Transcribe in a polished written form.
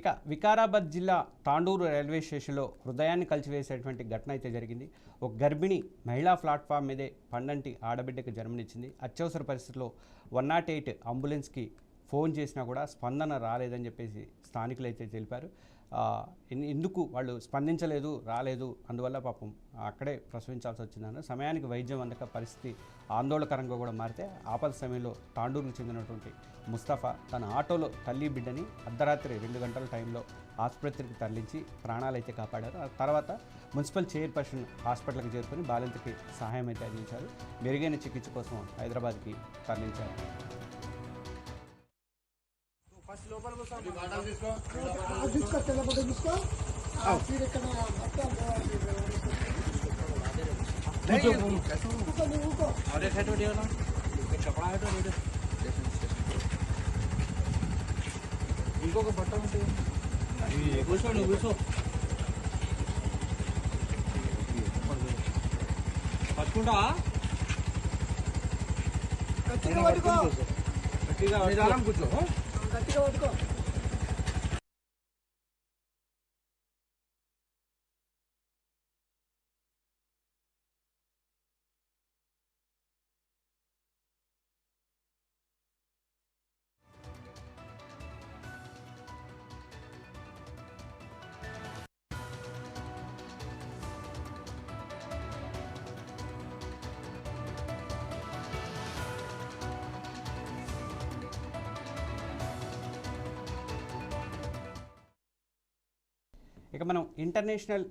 ఇక వికారాబాద్ జిల్లా తాండూరు రైల్వే స్టేషన్లో హృదయాన్ని కలిచివేసేటువంటి ఘటన అయితే జరిగింది. ఒక గర్భిణి మహిళా ప్లాట్ఫామ్ మీదే పండంటి ఆడబిడ్డకు జన్మనిచ్చింది. అత్యవసర పరిస్థితుల్లో 108 అంబులెన్స్కి ఫోన్ చేసినా కూడా స్పందన రాలేదని చెప్పేసి స్థానికులు అయితే తెలిపారు. ఎందుకు వాళ్ళు స్పందించలేదు, రాలేదు, అందువల్ల పాపం అక్కడే ప్రసవించాల్సి వచ్చిందన్న సమయానికి వైద్యం అందక పరిస్థితి ఆందోళనకరంగా కూడా మారితే ఆపద సమయంలో తాండూరుకు చెందినటువంటి ముస్తఫా తన ఆటోలో తల్లి బిడ్డని అర్ధరాత్రి 2 గంటల టైంలో ఆసుపత్రికి తరలించి ప్రాణాలు అయితే కాపాడారు. ఆ తర్వాత మున్సిపల్ చైర్పర్సన్ హాస్పిటల్కి చేరుకొని బాలింతకి సహాయం అయితే అందించారు. మెరుగైన చికిత్స కోసం హైదరాబాద్కి తరలించారు. ఫస్ట్ లోపల తీసుకో తెల్లబడ్డ తీసుకో ఇంకొక బట్ట ఉంటుంది కూర్చో నువ్వు కూర్చో పట్టుకుంటా గట్టిగా పట్టుకో గట్టిగా కూర్చో గట్టిగా పట్టుకో. ఇక మనం ఇంటర్నేషనల్